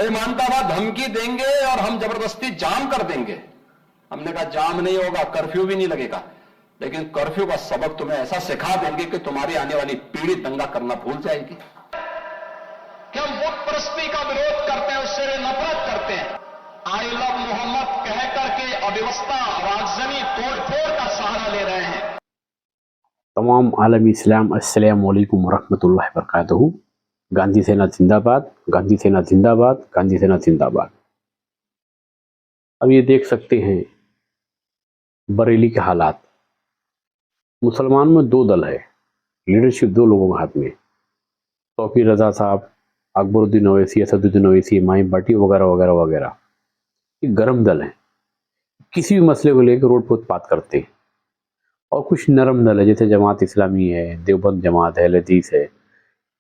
कोई मानता था धमकी देंगे और हम जबरदस्ती जाम कर देंगे। हमने कहा जाम नहीं होगा, कर्फ्यू भी नहीं लगेगा, लेकिन कर्फ्यू का सबक तुम्हें ऐसा सिखा देंगे कि तुम्हारी आने वाली पीढ़ी दंगा करना भूल जाएगी। कि हम बुत परस्ती का विरोध करते हैं, उससे नफरत करते हैं। आई लव मोहम्मद कह करके अव्यवस्था और आगजनी तोड़फोड़ का सहारा ले रहे हैं। तमाम आलमी इस्लाम अस्सलामु अलैकुम वरहमतुल्लाहि वबरकातुहू। गांधी सेना जिंदाबाद, गांधी सेना जिंदाबाद, गांधी सेना जिंदाबाद। अब ये देख सकते हैं बरेली के हालात। मुसलमान में दो दल है, लीडरशिप दो लोगों के हाथ में, तौकीर रजा साहब, अकबरुद्दीन ओवैसी, असदुद्दीन ओवैसी, माहिम भट्टी वगैरह वगैरह वगैरह। ये गर्म दल हैं, किसी भी मसले को लेकर रोड पर उत्पात करते हैं। और कुछ नरम दल है, जैसे जमात इस्लामी है, देवबंद जमात है, लदीस है।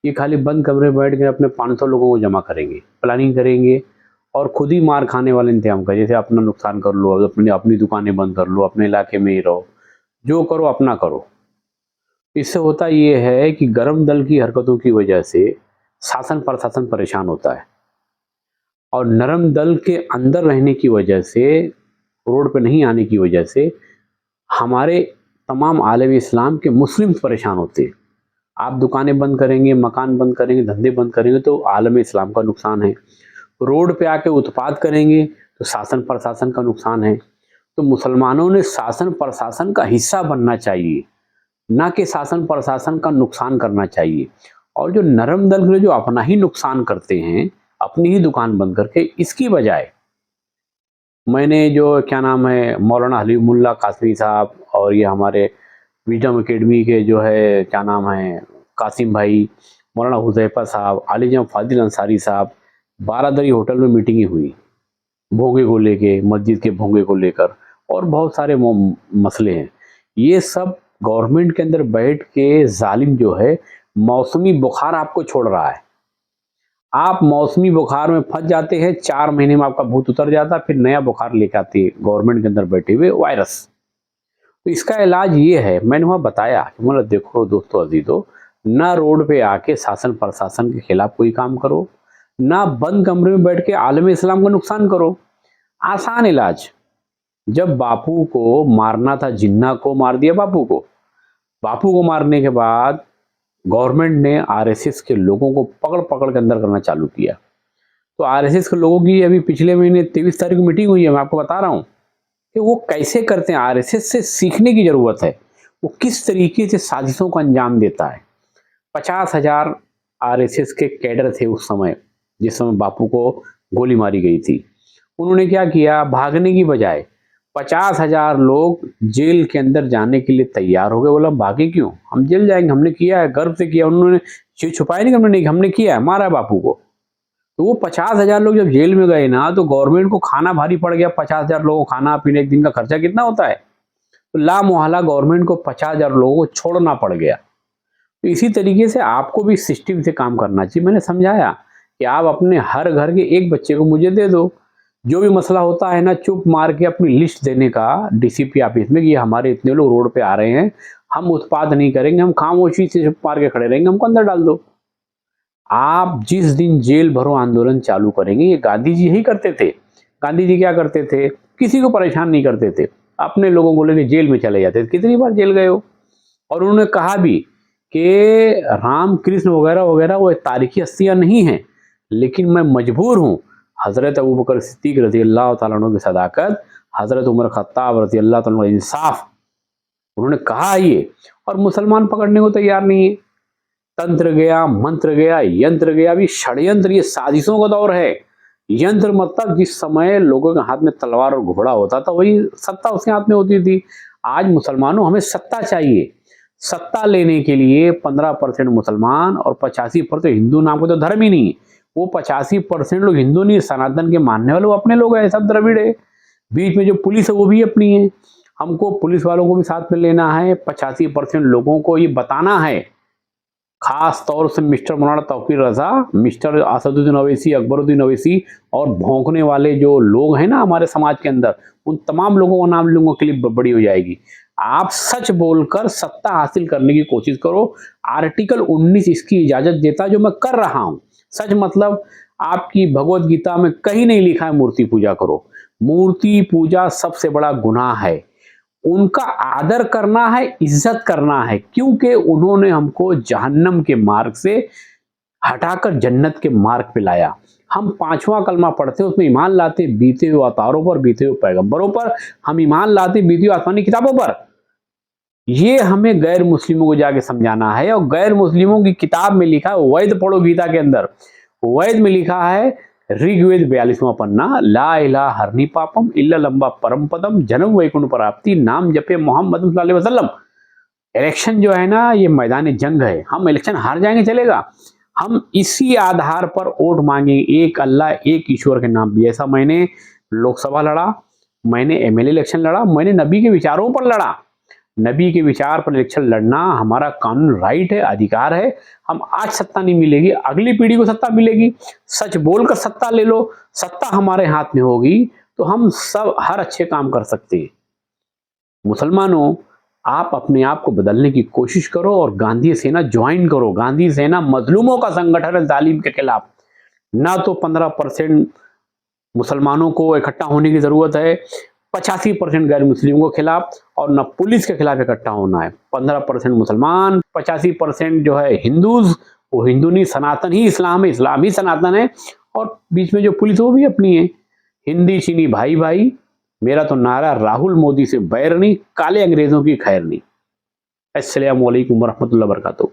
ये खाली बंद कमरे में बैठ कर अपने 500 लोगों को जमा करेंगे, प्लानिंग करेंगे और खुद ही मार खाने वाले इंतजाम करें। जैसे अपना नुकसान कर लो, अपनी दुकानें बंद कर लो, अपने इलाके में ही रहो, जो करो अपना करो। इससे होता ये है कि गर्म दल की हरकतों की वजह से शासन प्रशासन परेशान होता है, और नरम दल के अंदर रहने की वजह से, रोड पे नहीं आने की वजह से हमारे तमाम आलमी इस्लाम के मुस्लिम परेशान होते हैं। आप दुकानें बंद करेंगे, मकान बंद करेंगे, धंधे बंद करेंगे तो आलम इस्लाम का नुकसान है। रोड पे आके उत्पात करेंगे तो शासन प्रशासन का नुकसान है। तो मुसलमानों ने शासन प्रशासन का हिस्सा बनना चाहिए, ना कि शासन प्रशासन का नुकसान करना चाहिए। और जो नरम दल के जो अपना ही नुकसान करते हैं अपनी ही दुकान बंद करके, इसकी बजाय मैंने जो क्या नाम है मौलाना हलीमुल्लाह कासमी साहब और ये हमारे विजडम एकेडमी के जो है क्या नाम है कासिम भाई, मौलाना हुज़ैफा साहब, आलिजम फादिल अंसारी साहब, बारादरी होटल में मीटिंगें हुई भोंगे को लेके, मस्जिद के भोंगे को लेकर, और बहुत सारे मसले हैं। ये सब गवर्नमेंट के अंदर बैठ के जालिम जो है मौसमी बुखार आपको छोड़ रहा है। आप मौसमी बुखार में फंस जाते हैं, 4 महीने में आपका भूत उतर जाता है, फिर नया बुखार लेकर आती है गवर्नमेंट के अंदर बैठे हुए वायरस। तो इसका इलाज ये है, मैंने वहाँ बताया कि मतलब देखो दोस्तों अजीजों, ना रोड पे आके शासन प्रशासन के खिलाफ कोई काम करो, ना बंद कमरे में बैठ के आलम इस्लाम का नुकसान करो। आसान इलाज। जब बापू को मारना था, जिन्ना को मार दिया बापू को। बापू को मारने के बाद गवर्नमेंट ने आरएसएस के लोगों को पकड़ पकड़ के अंदर करना चालू किया। तो आरएसएस के लोगों की अभी पिछले महीने 23 तारीख को मीटिंग हुई है, मैं आपको बता रहा हूँ कि वो कैसे करते हैं। आरएसएस से सीखने की जरूरत है, वो किस तरीके से साजिशों को अंजाम देता है। 50,000 आरएसएस के कैडर थे उस समय, जिस समय बापू को गोली मारी गई थी। उन्होंने क्या किया, भागने की बजाय 50,000 लोग जेल के अंदर जाने के लिए तैयार हो गए। बोला भागे क्यों, हम जेल जाएंगे, हमने किया है, गर्व से किया। उन्होंने छुपाया नहीं कि हमने किया है, मारा है बापू को। तो वो 50,000 लोग जब जेल में गए ना, तो गवर्नमेंट को खाना भारी पड़ गया। 50,000 लोगों को खाना पीने, एक दिन का खर्चा कितना होता है। तो ला मोहल्ला गवर्नमेंट को 50,000 लोगों को छोड़ना पड़ गया। तो इसी तरीके से आपको भी सिस्टम से काम करना चाहिए। मैंने समझाया कि आप अपने हर घर के एक बच्चे को मुझे दे दो, जो भी मसला होता है ना, चुप मार के अपनी लिस्ट देने का डीसीपी ऑफिस में कि हमारे इतने लोग रोड पे आ रहे हैं, हम उत्पाद नहीं करेंगे, हम खामोशी से चुप मार के खड़े रहेंगे, हमको अंदर डाल दो। आप जिस दिन जेल भरो आंदोलन चालू करेंगे, ये गांधी जी ही करते थे। गांधी जी क्या करते थे, किसी को परेशान नहीं करते थे, अपने लोगों को लेकर जेल में चले जाते थे। कितनी बार जेल गए हो। और उन्होंने कहा भी कि राम कृष्ण वगैरह वगैरह वो तारीखी हस्तियां नहीं हैं, लेकिन मैं मजबूर हूँ हज़रत अबू बकर सिद्दीक रज़ी अल्लाह तआला अन्हु की सदाकत, हज़रत उमर खत्ताब रज़ी अल्लाह तआला अन्हु का इंसाफ, उन्होंने कहा ये। और मुसलमान पकड़ने को तैयार नहीं है। तंत्र गया, मंत्र गया, यंत्र गया, अभी षड्यंत्र, ये साजिशों का दौर है। यंत्र मतलब जिस समय लोगों के हाथ में तलवार और घोड़ा होता था, वही सत्ता उसके हाथ में होती थी। आज मुसलमानों हमें सत्ता चाहिए। सत्ता लेने के लिए 15% मुसलमान और 85% हिंदू, नाम को तो धर्म ही नहीं। वो 85% लोग हिंदू नहीं, सनातन के मानने वाले, वो अपने लोग हैं, सब द्रविड़ है। बीच में जो पुलिस है वो भी अपनी है। हमको पुलिस वालों को भी साथ में लेना है। 85% लोगों को ये बताना है, खास तौर से मिस्टर मौलाना तौकीर रजा, मिस्टर असदुद्दीन ओवैसी, अकबरुद्दीन ओवैसी और भौंकने वाले जो लोग हैं ना हमारे समाज के अंदर, उन तमाम लोगों का नाम लूंगा, क्लिप बड़ी हो जाएगी। आप सच बोलकर सत्ता हासिल करने की कोशिश करो। आर्टिकल 19 इसकी इजाजत देता, जो मैं कर रहा हूं। सच मतलब आपकी भगवत गीता में कहीं नहीं लिखा है मूर्ति पूजा करो। मूर्ति पूजा सबसे बड़ा गुनाह है। उनका आदर करना है, इज्जत करना है, क्योंकि उन्होंने हमको जहन्नम के मार्ग से हटाकर जन्नत के मार्ग पे लाया। हम 5वां कलमा पढ़ते, उसमें ईमान लाते बीते हुए अवतारों पर, बीते हुए पैगंबरों पर, हम ईमान लाते बीते हुए आसमानी किताबों पर। ये हमें गैर मुस्लिमों को जाके समझाना है। और गैर मुस्लिमों की किताब में लिखा है, वैद पढ़ो गीता के अंदर, वैद में लिखा है ऋग्वेद 42वां पन्ना, ला इलाहा हरनी पापम इल्ला लंबा परम पदम जन्म वैकुंठ प्राप्ति नाम जपे मोहम्मद सल्लल्लाहु अलैहि वसल्लम। इलेक्शन जो है ना, ये मैदान जंग है। हम इलेक्शन हार जाएंगे चलेगा, हम इसी आधार पर वोट मांगेंगे, एक अल्लाह एक ईश्वर के नाम भी। ऐसा मैंने लोकसभा लड़ा, मैंने एमएलए इलेक्शन लड़ा, मैंने नबी के विचारों पर लड़ा। नबी के विचार पर इलेक्शन लड़ना हमारा कानून राइट है, अधिकार है। हम आज सत्ता नहीं मिलेगी, अगली पीढ़ी को सत्ता मिलेगी। सच बोलकर सत्ता ले लो, सत्ता हमारे हाथ में होगी तो हम सब हर अच्छे काम कर सकते हैं। मुसलमानों, आप अपने आप को बदलने की कोशिश करो और गांधी सेना ज्वाइन करो। गांधी सेना मजलूमों का संगठन है जालिम के खिलाफ। ना तो 15% मुसलमानों को इकट्ठा होने की जरूरत है, 85% गैर मुस्लिमों के खिलाफ, और न पुलिस के खिलाफ इकट्ठा होना है। 15% मुसलमान, 85% जो है हिंदूज, वो हिंदू नहीं, सनातन ही इस्लाम है, इस्लाम ही सनातन है। और बीच में जो पुलिस वो भी अपनी है। हिंदी चीनी भाई भाई, मेरा तो नारा राहुल मोदी से बैर नहीं, काले अंग्रेजों की खैर नहीं। अस्सलामु अलैकुम वरहमतुल्लाहि वबरकातुहू।